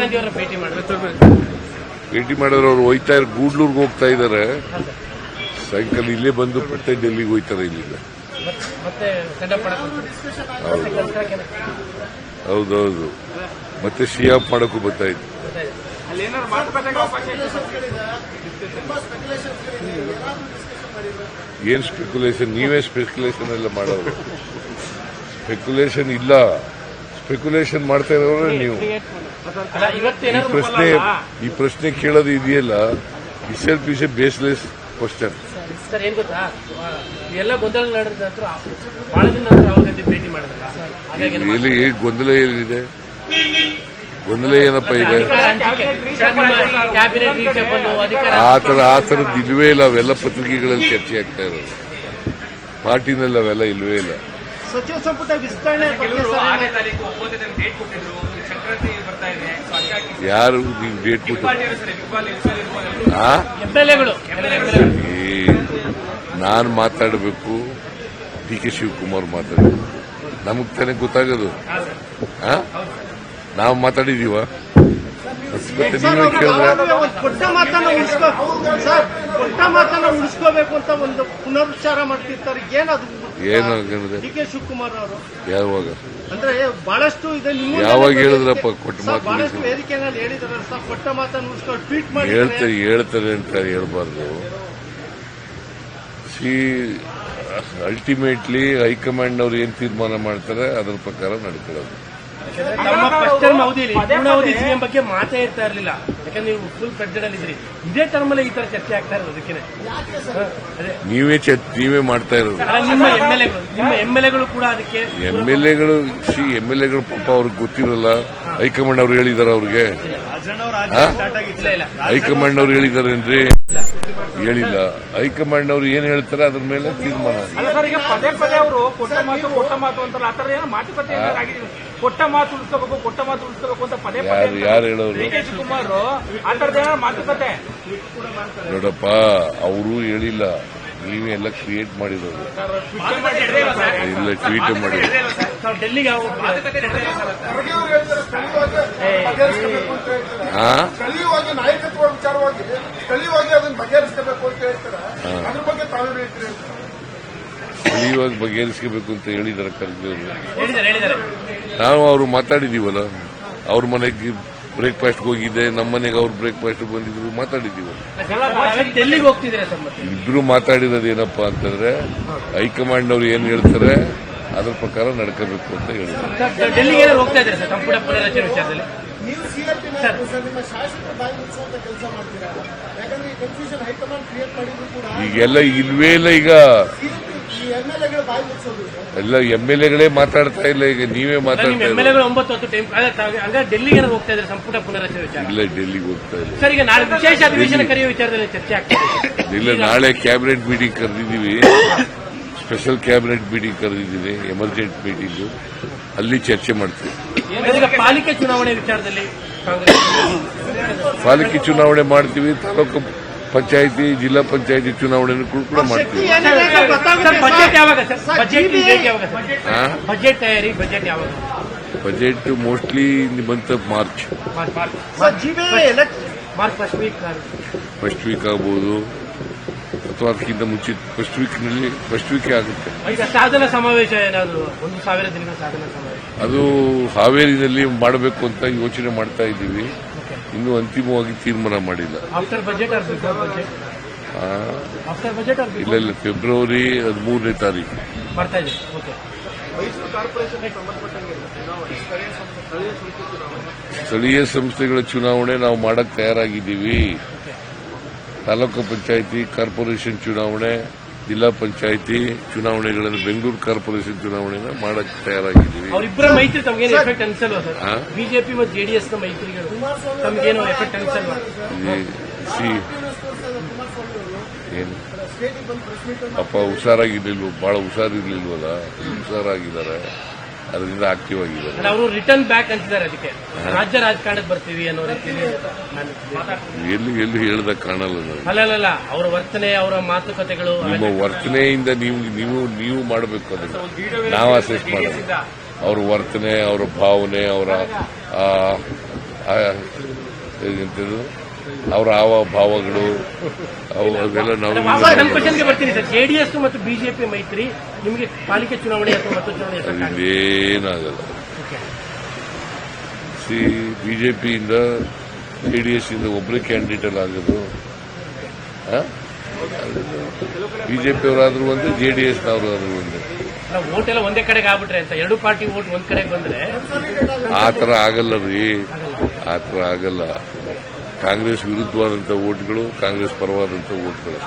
ಗಾಂಧಿ ಅವರ ಭೇಟಿ ಮಾಡಿದ್ರೆ ಅವ್ರು ಹೋಯ್ತಾ ಗೂಡ್ಲೂರ್ಗೆ ಹೋಗ್ತಾ ಇದ್ದಾರೆ. ಸಾಯಂಕಾಲ ಇಲ್ಲೇ ಬಂದು ಮತ್ತೆ ಡೆಲ್ಲಿಗೆ ಹೋಯ್ತಾರೆ ಇಲ್ಲಿಂದ. ಹೌದೌದು, ಮತ್ತೆ ಸಿಯಾಪ್ ಮಾಡಕ್ಕೂ ಬರ್ತಾ ಇತ್ತು. ಏನ್ ಸ್ಪೆಕ್ಯುಲೇಷನ್? ನೀವೇ ಸ್ಪೆಕ್ಯುಲೇಷನ್ ಎಲ್ಲ ಮಾಡೋರು. ಸ್ಪೆಕ್ಯುಲೇಷನ್ ಇಲ್ಲ, ಸ್ಪೆಕ್ಯುಲೇಷನ್ ಮಾಡ್ತಾ ಇರೋರು ನೀವು. ಈ ಪ್ರಶ್ನೆ ಕೇಳೋದು ಇದೆಯಲ್ಲ, itself is a baseless question. Sir, ಏನ್ ಗೊತ್ತಾ, ಎಲ್ಲ ಗೊಂದಲ ನಡೆದ ನಂತರ ಬಹಳ ದಿನ ನಂತರ ರಾಹುಲ್ ಗಾಂಧಿ ಭೇಟಿ ಮಾಡಿದ್ರಲ್ಲ, ಎಲ್ಲಿ ಗೊಂದಲ ಏನಿದೆ? ಗೊಂದಲ ಏನಪ್ಪ ಇದೆ? ಆ ಥರದ್ದು ಇಲ್ವೇ ಇಲ್ಲ. ಅವೆಲ್ಲ ಪತ್ರಿಕೆಗಳಲ್ಲಿ ಚರ್ಚೆ ಆಗ್ತಾ ಇರೋದು, ಪಾರ್ಟಿನಲ್ಲಿ ಅವೆಲ್ಲ ಇಲ್ವೇ ಇಲ್ಲ. ಸಚಿವ ಸಂಪುಟ ವಿಸ್ತರಣೆ ಯಾರು ನೀವು ಡೇಟ್ ಕೊಟ್ಟು? ನಾನು ಮಾತಾಡಬೇಕು, ಡಿ ಕೆ ಶಿವಕುಮಾರ್ ಮಾತಾಡಬೇಕು, ನಮಗ್ ತಾನೇ ಗೊತ್ತಾಗೋದು. ನಾವು ಮಾತಾಡಿದೀವ? ನೀವೇ ಕೇಳಿದ್ರೆ ಕೊಟ್ಟ ಮಾತನ್ನ ಉಳಿಸ್ಕೋಬೇಕು ಅಂತ ಒಂದು ಪುನರುಚ್ಚಾರ ಮಾಡ್ತಿರ್ತಾರೆ. ಏನದು? ಏನಾಗಿದೆ? ಡಿ ಕೆ ಶಿವಕುಮಾರ್ ಅವರು ಯಾವಾಗ ಅಂದ್ರೆ ಬಹಳಷ್ಟು ಇದೆ. ಯಾವಾಗ ಹೇಳಿದ್ರಪ್ಪ ಕೊಟ್ಟ ಮಾತು? ಬಹಳಷ್ಟು ವೇದಿಕೆನಲ್ಲಿ ಹೇಳಿದಾರೆ ಸರ್, ಕೊಟ್ಟ ಮಾತನ್ನು ಉಳಿಸ್ಕೊಂಡು ಟ್ವೀಟ್ ಮಾಡಿ ಹೇಳ್ತಾರೆ ಅಂತ ಹೇಳ್ಬಾರ್ದು. ಅಲ್ಟಿಮೇಟ್ಲಿ ಹೈಕಮಾಂಡ್ ಅವ್ರು ಏನ್ ತೀರ್ಮಾನ ಮಾಡ್ತಾರೆ ಅದರ ಪ್ರಕಾರ ನಡ್ಕೊಳ್ಳೋದು. ನಮ್ಮ ಫಸ್ಟ್ ಟರ್ಮ್ ಅವಧಿಯಲ್ಲಿ ಪೂರ್ಣಾವಧಿ ಸಿಎಂ ಬಗ್ಗೆ ಮಾತೇ ಇರ್ತಾ ಇರಲಿಲ್ಲ. ಯಾಕಂದ್ರೆ ನೀವು ಫುಲ್ ಪ್ರೆಸಿಡೆಂಟ್ ಅಲ್ಲಿ ಇದ್ರಿ. ಇದೇ ಟರ್ಮಲ್ಲಿ ಈ ತರ ಚರ್ಚೆ ಆಗ್ತಾ ಇರೋದು. ಅದಕ್ಕೆ ನೀವೇ ಮಾಡ್ತಾ ಇರೋದು. ನಿಮ್ಮ ಎಂಎಲ್ಎಗಳು ಕೂಡ ಅದಕ್ಕೆ ಎಂಎಲ್ಎಗಳು ಪಾಪ ಅವ್ರಿಗೆ ಗೊತ್ತಿರಲ್ಲ. ಹೈಕಮಾಂಡ್ ಅವ್ರು ಹೇಳಿದಾರ ಅವ್ರಿಗೆ? ಹೈಕಮಾಂಡ್ ಅವ್ರು ಹೇಳಿದಾರೇನ್ರಿ? ಹೇಳಿಲ್ಲ. ಹೈಕಮಾಂಡ್ ಅವ್ರು ಏನ್ ಹೇಳ್ತಾರೆ ಅದ್ರ ಮೇಲೆ ತೀರ್ಮಾನ. ಪದೇ ಅವರು ಕೊಟ್ಟ ಮಾತು ಅಂತಾರೆ. ಆ ತರ ಏನೋ ಮಾತುಕತೆ ಕೊಟ್ಟ ಮಾತು ಉಳಿಸ್ಕೋಬೇಕು ಅಂತ ಪದೇ ಯಾರು ಹೇಳೋರು? ಡಿ ಕೆ ಶಿವಕುಮಾರ್ ಆ ತರದ ಏನೋ ಮಾತುಕತೆ. ನೋಡಪ್ಪ, ಅವರು ಹೇಳಿಲ್ಲ, ನೀವೇ ಎಲ್ಲ ಕ್ರಿಯೇಟ್ ಮಾಡಿರೋದು. ಇಲ್ಲ, ಟ್ವೀಟ್ ಮಾಡಿರೋದು. ಡೆಲ್ಲಿಗೆ ಸ್ಥಳೀಯವಾಗಿ ನಾಯಕತ್ವ ವಿಚಾರವಾಗಿ ಸ್ಥಳೀಯವಾಗಿ ಅದನ್ನು ಬಗೆಹರಿಸಬೇಕು ಅಂತ ಹೇಳ್ತಾರೆ. ಅದ್ರ ಬಗ್ಗೆ ತಾವೇ ಹೇಳ್ತೀರಿ? ಸ್ಥಳೀಯವಾಗಿ ಬಗೆಹರಿಸಬೇಕು ಅಂತ ಹೇಳಿದಾರೆ ಖರ್ಗೆ ಅವರು. ನಾವು ಅವರು ಮಾತಾಡಿದೀವಲ್ಲ, ಅವ್ರ ಮನೆಗೆ ಬ್ರೇಕ್ಫಾಸ್ಟ್ಗೆ ಹೋಗಿದ್ದೆ, ನಮ್ಮ ಮನೆಗೆ ಅವ್ರು ಬ್ರೇಕ್ಫಾಸ್ಟ್ ಬಂದಿದ್ರು, ಮಾತಾಡಿದೀವಲ್ಲ. ಇಬ್ರು ಮಾತಾಡಿರೋದು ಏನಪ್ಪಾ ಅಂತಂದ್ರೆ ಹೈಕಮಾಂಡ್ ಅವ್ರು ಏನ್ ಹೇಳ್ತಾರೆ ಅದ್ರ ಪ್ರಕಾರ ನಡ್ಕೋಬೇಕು ಅಂತ ಹೇಳಿದ್ರು. ನೀವು ಸಿಆರ್ಪಿ ನಿಮ್ಮ ಶಾಸಕರ ಬಾಯಿ ಮುಚ್ಚುವಂತ ಕೆಲಸ ಮಾಡ್ತೀರಾ? ಯಾಕಂದ್ರೆ ಈ ಕನ್ಫ್ಯೂಷನ್ ಹೈಕಮಾಂಡ್ ಕ್ರಿಯೇಟ್ ಮಾಡಿದ್ರು ಕೂಡ ಈಗೆಲ್ಲ ಇಲ್ವೇ ಇಲ್ಲ. ಈಗ ಎಂಎಲ್ಎಗಳು ಬಾಯಿ ಮುಚ್ಚೋದು ಎಲ್ಲ ಎಂಎಲ್ಎಗಳೇ ಮಾತಾಡ್ತಾ ಇಲ್ಲ. ಈಗ ನೀವೇ ಮಾತಾಡ್ತಾ ಇಲ್ಲ. ಡೆಲ್ಲಿಗೆ ಹೋಗ್ತಾ ಇದ್ದಾರೆ ಸಂಪುಟ ಪುನರಚನೆ ವಿಚಾರ. ಇಲ್ಲ, ಡೆಲ್ಲಿಗೆ ಹೋಗ್ತಾ ಇಲ್ಲ. ಸರ್, ಈಗ ನಾಳೆ ವಿಶೇಷ ಅಧಿವೇಶನ ಕರೆಯುವ ವಿಚಾರದಲ್ಲಿ ಚರ್ಚೆ ಆಗ್ತದೆ. ಇಲ್ಲ, ನಾಳೆ ಕ್ಯಾಬಿನೆಟ್ ಮೀಟಿಂಗ್ ಕರೆದಿದ್ದೀವಿ. ಸ್ಪೆಷಲ್ ಕ್ಯಾಬಿನೆಟ್ ಮೀಟಿಂಗ್ ಕರೆದಿದ್ದೀನಿ, ಎಮರ್ಜೆಂಟ್ ಮೀಟಿಂಗ್. ಅಲ್ಲಿ ಚರ್ಚೆ ಮಾಡ್ತೀವಿ. ಪಾಲಿಕೆ ಚುನಾವಣೆ ವಿಚಾರದಲ್ಲಿ ಪಾಲಿಕೆ ಚುನಾವಣೆ ಮಾಡ್ತೀವಿ. ತಾಲೂಕು ಪಂಚಾಯಿತಿ, ಜಿಲ್ಲಾ ಪಂಚಾಯಿತಿ ಚುನಾವಣೆ ಕೂಡ ಮಾಡ್ತೀವಿ. ಬಜೆಟ್ ಯಾವಾಗ ಸರ್? ಬಜೆಟ್ ತಯಾರಿ, ಬಜೆಟ್ ಯಾವಾಗ? Budget mostly in the month of March first week ಆಗ್ಬೋದು, ಅಥವಾ ಅದಕ್ಕಿಂತ ಮುಂಚೆ ಫಸ್ಟ್ ವೀಕ್ ಆಗುತ್ತೆ. ಈಗ ಸಾಧನಾ ಸಮಾವೇಶ ಏನಾದ್ರು 1000 ದಿನಗಳ ಸಾಧನಾ ಸಮಾವೇಶ ಅದು ಹಾವೇರಿನಲ್ಲಿ ಮಾಡಬೇಕು ಅಂತ ಯೋಚನೆ ಮಾಡ್ತಾ ಇದ್ದೀವಿ. ಇನ್ನೂ ಅಂತಿಮವಾಗಿ ತೀರ್ಮಾನ ಮಾಡಿಲ್ಲ. ಆಫ್ಟರ್ ಬಜೆಟ್ ಇಲ್ಲ, ಫೆಬ್ರವರಿ 13ನೇ ತಾರೀಕು ಬರ್ತಾ ಇದೆ. ಸ್ಥಳೀಯ ಸಂಸ್ಥೆಗಳ ಚುನಾವಣೆ ನಾವು ಮಾಡಕ್ ತಯಾರಾಗಿದ್ದೀವಿ. ತಾಲೂಕು ಪಂಚಾಯಿತಿ, ಕಾರ್ಪೊರೇಷನ್ ಚುನಾವಣೆ, ಜಿಲ್ಲಾ ಪಂಚಾಯಿತಿ ಚುನಾವಣೆಗಳನ್ನು, ಬೆಂಗಳೂರು ಕಾರ್ಪೊರೇಷನ್ ಚುನಾವಣೆನ ಮಾಡಕ್ಕೆ ತಯಾರಾಗಿದ್ದೀವಿ. ಅವರಿಬ್ಬರ ಮೈತ್ರಿ ತಮಗೇನು ಎಫೆಕ್ಟ್ ಅನ್ಸಲ್ವಾ ಸರ್? ಬಿಜೆಪಿ ಮತ್ತು ಜೆಡಿಎಸ್ ನ ಮೈತ್ರಿಗಳು ತಮಗೇನು ಎಫೆಕ್ಟ್ ಅನ್ಸಲ್ವಾ? ಏನು ಅಪ್ಪ, ಹುಷಾರಾಗಿರ್ಲಿಲ್ವ? ಬಹಳ ಹುಷಾರಿರ್ಲಿಲ್ವಲ್ಲ, ಹುಷಾರಾಗಿದ್ದಾರೆ. ಅದರಿಂದ ಆಕ್ಟಿವ್ ಆಗಿದ್ದಾರೆ. ಅವರು ರಿಟರ್ನ್ ಬ್ಯಾಕ್ ಅಂತಿದ್ದಾರೆ. ಅದಕ್ಕೆ ರಾಜ್ಯ ರಾಜಕಾರಣಕ್ಕೆ ಬರ್ತೀವಿ ಅನ್ನೋ ರೀತಿಯಲ್ಲಿ ಎಲ್ಲಿ ಹೇಳ್ದ ಕಾಣಲ್ಲ. ಅಲ್ಲ, ಅವರ ವರ್ತನೆ, ಅವರ ಮಾತುಕತೆಗಳು, ನಿಮ್ಮ ವರ್ತನೆಯಿಂದ ನೀವು ಮಾಡಬೇಕು. ಅದನ್ನು ನಾವು ಅಸೆಸ್ ಮಾಡೋದು. ಅವ್ರ ವರ್ತನೆ, ಅವರ ಭಾವನೆ, ಅವರ ಎಂತದು ಅವರ ಹಾವ ಭಾವಗಳು ಅವು ಅದೆಲ್ಲ ನಾವು ನಮ್ಮ ಕ್ವಶನ್ಗೆ ಬರ್ತೀನಿ ಸರ್. ಜೆಡಿಎಸ್ ಮತ್ತು ಬಿಜೆಪಿ ಮೈತ್ರಿ ನಿಮಗೆ ಪಾಲಿಕೆ ಚುನಾವಣೆ ಅಥವಾ ಮತ್ತು ಚುನಾವಣೆ ಇದೇನಾಗಲ್ಲ. ಬಿಜೆಪಿಯಿಂದ ಜೆಡಿಎಸ್ ಇಂದ ಒಬ್ಬರೇ ಕ್ಯಾಂಡಿಡೇಟ್ ಅಲ್ಲಿ ಆಗೋದು. ಬಿಜೆಪಿ ಅವರಾದ್ರೂ ಒಂದೇ, ಜೆಡಿಎಸ್ನವರಾದ್ರೂ ಒಂದೇ. ವೋಟ್ ಎಲ್ಲ ಒಂದೇ ಕಡೆಗೆ ಆಗ್ಬಿಟ್ರೆ ಅಂತ, ಎರಡು ಪಾರ್ಟಿ ವೋಟ್ ಒಂದ್ ಕಡೆಗೆ ಬಂದ್ರೆ ಆ ಥರ ಆಗಲ್ಲ ರೀ, ಆ ಥರ ಆಗಲ್ಲ. ಕಾಂಗ್ರೆಸ್ ವಿರುದ್ಧವಾದಂಥ ವೋಟ್ಗಳು, ಕಾಂಗ್ರೆಸ್ ಪರವಾದಂಥ ವೋಟ್ಗಳು.